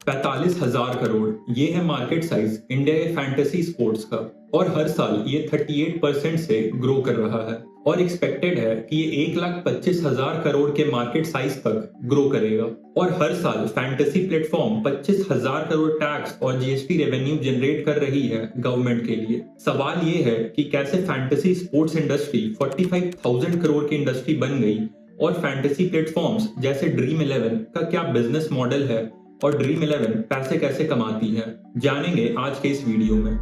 45,000 करोड़ ये है market size India के फैंटेसी स्पोर्ट्स का। और हर साल ये 38% से ग्रो कर रहा है और एक्सपेक्टेड है कि ये 1,25,000 करोड़ के मार्केट साइज तक ग्रो करेगा। और हर साल फैंटेसी प्लेटफॉर्म 25,000 करोड़ टैक्स और जीएसटी रेवेन्यू जनरेट कर रही है गवर्नमेंट के लिए। सवाल ये है कि कैसे फैंटेसी स्पोर्ट्स इंडस्ट्री 45,000 करोड़ की इंडस्ट्री बन गई और फैंटेसी प्लेटफॉर्म्स जैसे ड्रीम 11 का क्या बिजनेस मॉडल है और ड्रीम 11 पैसे कैसे कमाती है, जानेंगे आज के इस वीडियो में।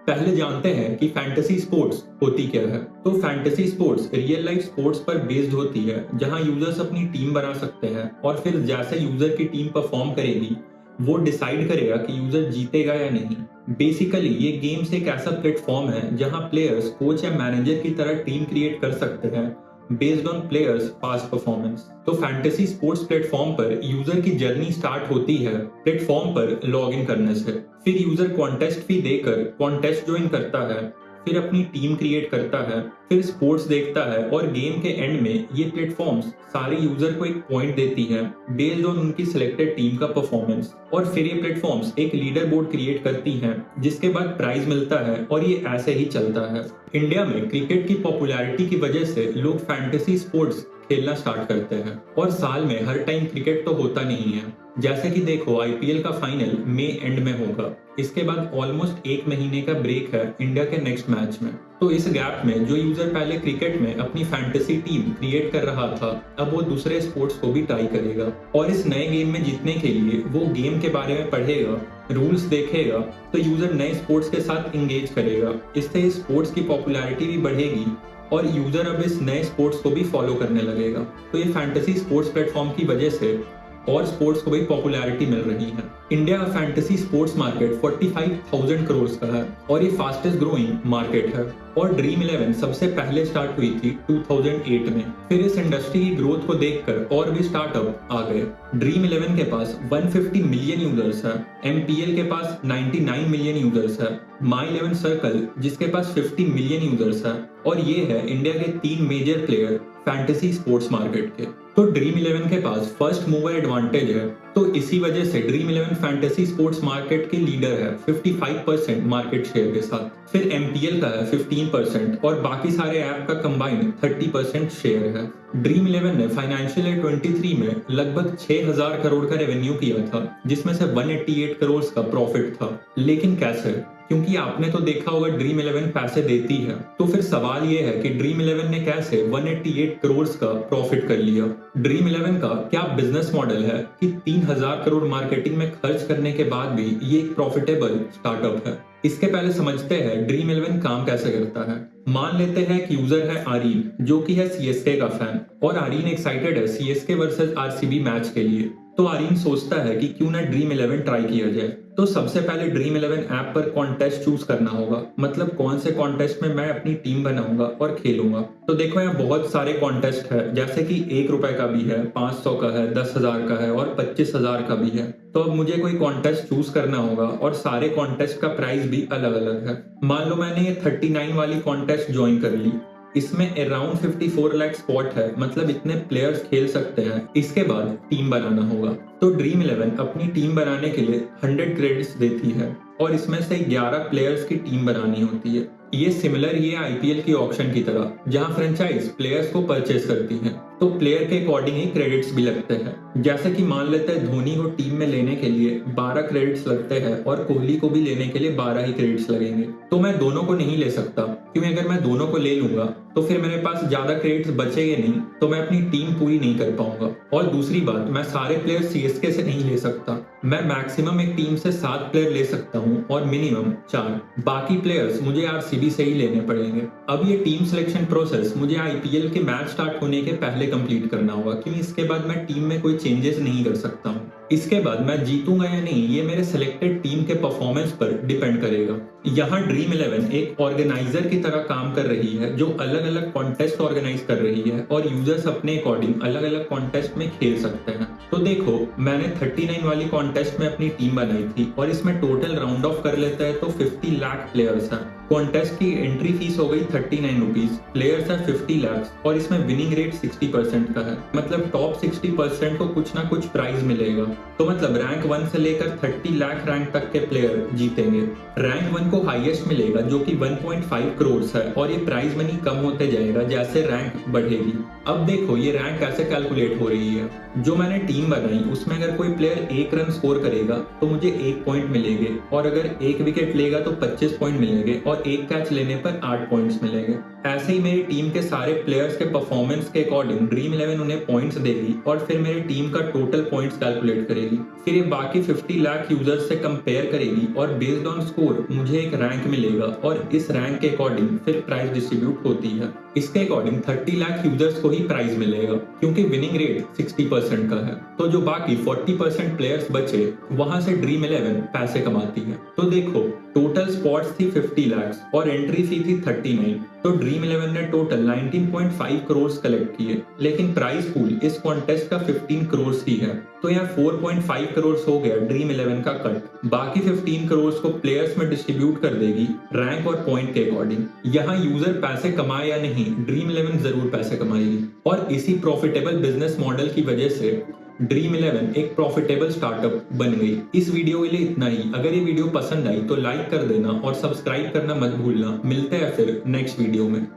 पहले जानते हैं कि फैंटेसी स्पोर्ट्स होती क्या है। तो fantasy sports real life sports पर बेस्ड होती है, जहां यूजर्स अपनी टीम बना सकते हैं और फिर जैसे यूजर की टीम परफॉर्म करेगी वो डिसाइड करेगा कि यूजर जीतेगा या नहीं। बेसिकली ये गेम्स एक ऐसा प्लेटफॉर्म है जहां प्लेयर्स कोच या मैनेजर की तरह टीम क्रिएट कर सकते हैं based on players past performance. तो फैंटेसी स्पोर्ट्स प्लेटफॉर्म पर यूजर की जर्नी स्टार्ट होती है प्लेटफॉर्म पर लॉग इन करने से। फिर यूजर कॉन्टेस्ट फी देकर कॉन्टेस्ट ज्वाइन करता है, फिर अपनी टीम क्रिएट करता है, फिर स्पोर्ट्स देखता है और गेम के एंड में ये प्लेटफॉर्म्स सारे यूजर को एक पॉइंट देती है बेस्ड ऑन उनकी सिलेक्टेड टीम का परफॉर्मेंस। और फिर ये प्लेटफॉर्म्स एक लीडर बोर्ड क्रिएट करती हैं जिसके बाद प्राइज मिलता है और ये ऐसे ही चलता है। इंडिया में क्रिकेट की पॉपुलैरिटी की वजह से लोग फैंटेसी स्पोर्ट्स खेलना स्टार्ट करते हैं और साल में हर टाइम क्रिकेट तो होता नहीं है। जैसे कि देखो आईपीएल का फाइनल मई एंड में होगा, इसके बाद ऑलमोस्ट 1 महीने का ब्रेक है इंडिया के नेक्स्ट मैच में। तो इस गैप में जो यूजर पहले क्रिकेट में अपनी फैंटेसी टीम क्रिएट कर रहा था अब वो दूसरे स्पोर्ट्स को भी ट्राई करेगा और इस नए गेम में जीतने के लिए वो गेम के बारे में पढ़ेगा, रूल्स देखेगा, तो यूजर नए स्पोर्ट्स के साथ इंगेज करेगा। इससे स्पोर्ट्स की पॉपुलैरिटी भी बढ़ेगी और यूजर अब इस नए स्पोर्ट्स को भी फॉलो करने लगेगा। तो ये फैंटेसी स्पोर्ट्स प्लेटफॉर्म की वजह से और स्पोर्ट्स को भी पॉपुलैरिटी मिल रही है। इंडिया का फैंटेसी स्पोर्ट्स मार्केट 45,000 करोड़ का है और ये फास्टेस्ट ग्रोइंग मार्केट है। और ड्रीम 11 सबसे पहले स्टार्ट हुई थी 2008 में। फिर इस इंडस्ट्री की ग्रोथ को देखकर और भी स्टार्टअप आ गए। ड्रीम 11 के पास 150 मिलियन यूजर्स है, एमपीएल के पास 99 मिलियन यूजर्स है, माई 11 सर्कल जिसके पास 50 मिलियन यूजर्स है और ये है इंडिया के 3 major player fantasy sports market के। तो ड्रीम 11 के पास फर्स्ट मूवर एडवांटेज है, तो इसी वजह से ड्रीम 11 फैंटेसी स्पोर्ट्स मार्केट के लीडर है 55% मार्केट शेयर के साथ। फिर एमपीएल का है 15% और बाकी सारे ऐप का कंबाइंड 30% शेयर है। ड्रीम 11 ने फाइनेंशियल ईयर 23 में लगभग 6,000 करोड़ का रेवेन्यू किया था, जिसमें से 188 करोड़ का प्रॉफिट था। लेकिन कैसे? क्योंकि आपने तो देखा होगा ड्रीम 11 पैसे देती है, तो फिर सवाल ये है कि ड्रीम 11 ने कैसे 188 करोड़ का प्रॉफिट कर लिया। ड्रीम 11 का क्या बिजनेस मॉडल है कि 3,000 करोड़ मार्केटिंग में खर्च करने के बाद भी ये एक प्रॉफिटेबल स्टार्टअप है। इसके पहले समझते हैं ड्रीम 11 काम कैसे करता है। मान लेते हैं कि यूजर है आरीन जो कि है सीएसके का फैन और आरीन एक्साइटेड है सीएसके वर्सेस आरसीबी मैच के लिए। तो आरीन सोचता है कि क्यों ना ड्रीम 11 ट्राई किया जाए। तो सबसे पहले ड्रीम 11 ऐप पर कॉन्टेस्ट चूज करना होगा, मतलब कौन से कॉन्टेस्ट में मैं अपनी टीम बनाऊंगा और खेलूंगा। तो देखो यहाँ बहुत सारे कॉन्टेस्ट है, जैसे कि 1 रुपए का भी है, 500 का है, 10,000 का है और 25,000 का भी है। तो अब मुझे कोई कॉन्टेस्ट चूज करना होगा और सारे कॉन्टेस्ट का प्राइस भी अलग अलग है। मान लो मैंने ये 39 वाली कॉन्टेस्ट ज्वाइन कर ली, इसमें अराउंड 54 लाख स्पॉट है, मतलब इतने प्लेयर्स खेल सकते हैं। इसके बाद टीम बनाना होगा। तो ड्रीम 11 अपनी टीम बनाने के लिए 100 क्रेडिट्स देती है और इसमें से 11 प्लेयर्स की टीम बनानी होती है। ये सिमिलर ही है आईपीएल की ऑक्शन की तरह, जहां फ्रेंचाइज प्लेयर्स को परचेज करती है, तो प्लेयर के अकॉर्डिंग ही क्रेडिट्स भी लगते हैं। जैसे कि मान लेते हैं धोनी को टीम में लेने के लिए 12 क्रेडिट्स लगते हैं और कोहली को भी लेने के लिए 12 ही क्रेडिट्स लगेंगे। तो मैं दोनों को नहीं ले सकता, क्योंकि अगर मैं दोनों को ले लूंगा तो फिर मेरे पास ज्यादा क्रेडिट्स बचेंगे नहीं, तो मैं अपनी टीम पूरी नहीं कर पाऊंगा। और दूसरी बात, मैं सारे प्लेयर सीएसके से नहीं ले सकता। मैं मैक्सिमम एक टीम से 7 प्लेयर ले सकता हूँ और मिनिमम 4। बाकी प्लेयर्स मुझे आरसीबी से ही लेने पड़ेंगे। अब ये टीम सिलेक्शन प्रोसेस मुझे आईपीएल के मैच स्टार्ट होने के पहले कंप्लीट करना होगा, क्योंकि इसके बाद मैं टीम में कोई चेंजेस नहीं कर सकता हूँ। इसके बाद मैं जीतूंगा या नहीं ये मेरे सिलेक्टेड टीम के परफॉर्मेंस पर डिपेंड करेगा। यहाँ ड्रीम 11 एक ऑर्गेनाइजर की तरह काम कर रही है जो अलग अलग कॉन्टेस्ट ऑर्गेनाइज कर रही है और यूजर्स अपने अकॉर्डिंग अलग अलग कॉन्टेस्ट में खेल सकते हैं। तो देखो मैंने 39 वाली कॉन्टेस्ट में अपनी टीम बनाई थी और इसमें टोटल राउंड ऑफ कर लेते हैं तो 50 लाख प्लेयर्स हैं कॉन्टेस्ट की एंट्री फीस हो गई 39 रुपीज, प्लेयर्स है 50 लाख और इसमें विनिंग रेट 60% का है। मतलब टॉप 60% को कुछ ना कुछ प्राइज मिलेगा। तो मतलब रैंक 1 से लेकर 30 लाख रैंक तक के प्लेयर जीतेंगे। रैंक 1 को हाईएस्ट मिलेगा जो कि 1.5 करोड़ है और ये प्राइज मनी कम होते जाएगा जैसे रैंक बढ़ेगी। अब देखो ये रैंक कैसे कैलकुलेट हो रही है। जो मैंने टीम बनाई उसमें अगर कोई प्लेयर 1 रन स्कोर करेगा तो मुझे 1 पॉइंट मिलेंगे और अगर 1 विकेट लेगा तो 25 पॉइंट मिलेंगे और 1 कैच लेने पर 8 पॉइंट्स मिलेंगे। ऐसे ही मेरी टीम के सारे प्लेयर्स के परफॉर्मेंस के अकॉर्डिंग ड्रीम 11 उन्हें पॉइंट्स देगी और फिर मेरी टीम का टोटल पॉइंट्स कैलकुलेट करेगी। फिर ये बाकी 50 लाख यूजर्स से कंपेयर करेगी और बेस्ड ऑन स्कोर मुझे एक रैंक मिलेगा और इस रैंक के अकॉर्डिंग फिर प्राइस डिस्ट्रीब्यूट होती है। इसके अकॉर्डिंग 30 लाख यूजर्स को ही प्राइज मिलेगा क्योंकि विनिंग रेट 60% का है। तो जो बाकी 40% प्लेयर्स बचे वहां से ड्रीम 11 पैसे कमाती है। तो देखो टोटल स्पॉट्स थी 50 लाख और एंट्री फी थी 39। तो ड्रीम 11 ने टोटल 19.5 करोड़ कलेक्ट किए, लेकिन प्राइस पूल इस कॉन्टेस्ट का 15 करोड़ ही है। तो यहाँ 4.5 करोड़ हो गया ड्रीम 11 का कट। बाकी 15 करोड़ को प्लेयर्स में डिस्ट्रीब्यूट कर देगी रैंक और पॉइंट के अकॉर्डिंग। यहाँ यूजर पैसे कमाए या नहीं, ड्रीम 11 जरूर पैसे कमाएगी। और इसी प्रॉफिटेबल बिजनेस मॉडल की वजह से ड्रीम 11 एक प्रॉफिटेबल स्टार्टअप बन गई। इस वीडियो के लिए इतना ही। अगर ये वीडियो पसंद आई तो लाइक कर देना और सब्सक्राइब करना मत भूलना। मिलते हैं फिर नेक्स्ट वीडियो में।